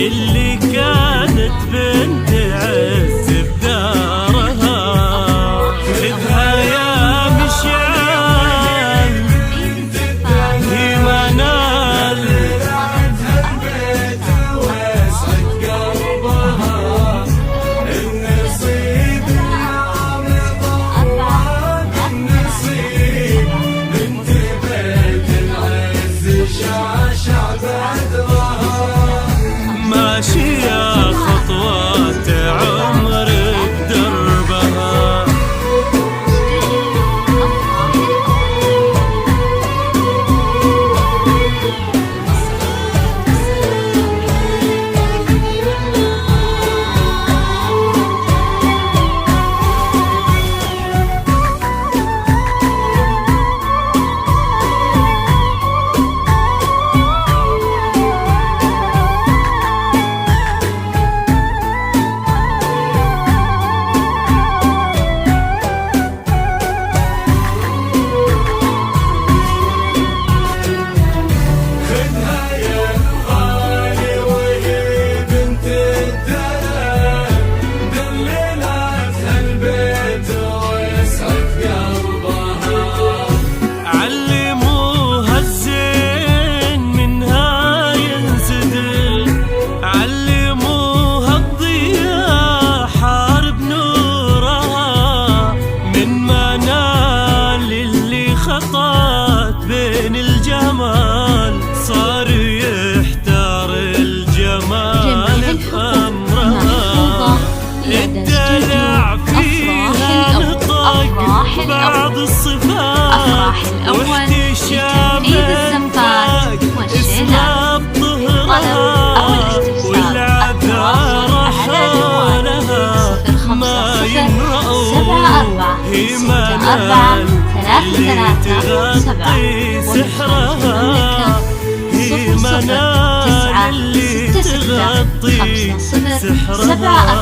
اللي كانت بنت عز بدارها. خذها يا مشعل هي منال واسعد قلبها. النصيب اليوم ضوى بالنصيب، بنت بيت العز شعشع بدرها. ماشية خطوات عمر بدربها. خطات بين الجمال صار يحتار الجمال بأمرها. الدلع فيها نطق بعض الصفات واحتشام الزنفاق اسمها بظهرها. والعذار حالها ما يمرؤون هي منال اللي تغطي سحرها. هي منال اللي تغطي سحرها.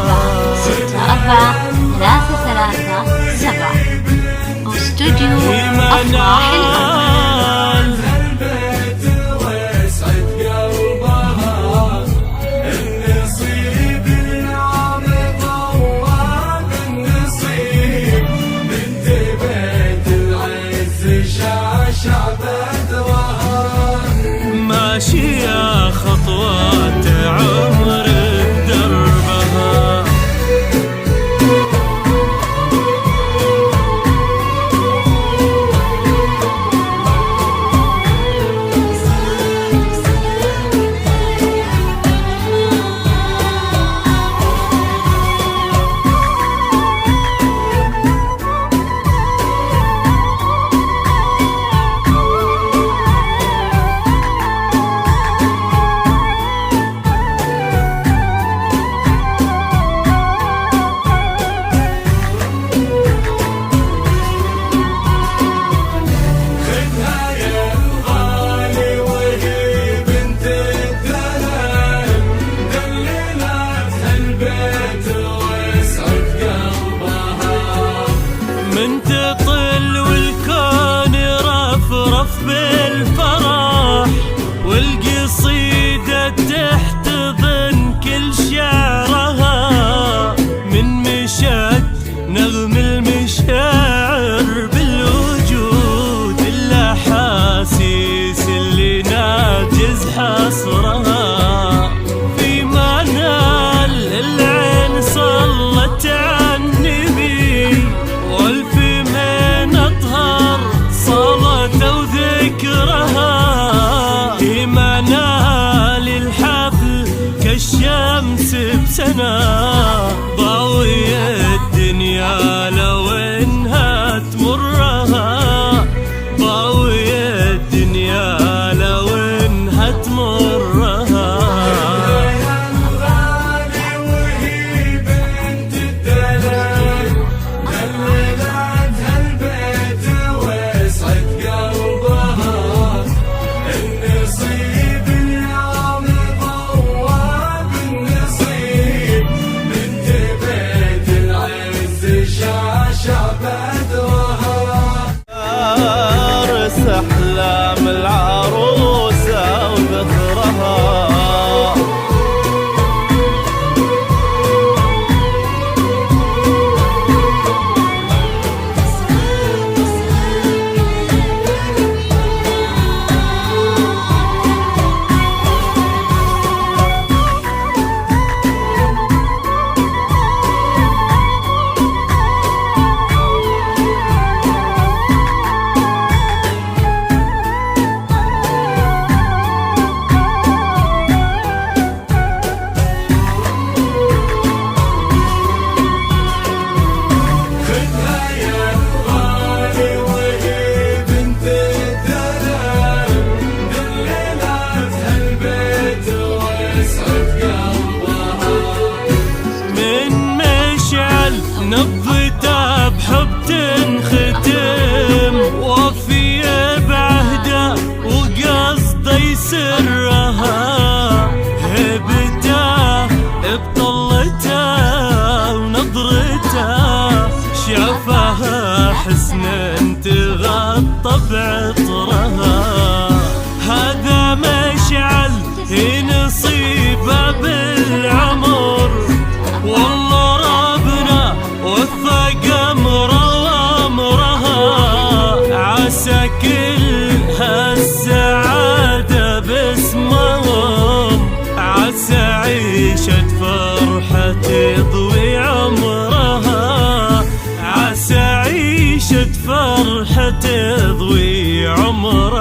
استوديو أفراح الأول. البيت واسعد قلبها. النصيب اليوم ضوى بالنصيب، بنت بيت العز شعشع بدرها. ماشية خطوات عمر بدربها. من تطل والكون رفرف بالفرح، والقصيدة تحتضن كل شعرها. من مشت نغم المشاعر بالوجود، الأحاسيس اللي ناجز حصرها. في منال العين صلت عن النبي، والف من أطهر صلاة وذكرها. في منال الحفل كالشمس بسنة، ضوي الدنيا لو انها تمرها. ضوي الدنيا لو انها تمرها. النصيب اليوم ضوى بالنصيب، بنت نبته بحب تنختم، وفي بعهده وقصده يسرها، هيبته بطلته ونظرته، شافها حسنا تغطى بعطرها. هذا مشعل نصيبه بالعمر، والله ربنا وفق امره وامرها، عسى كل هالسعاده باسمهم، عسى عيشة فرحة تضوي عمرها، عسى عيشة فرحة تضوي عمرها.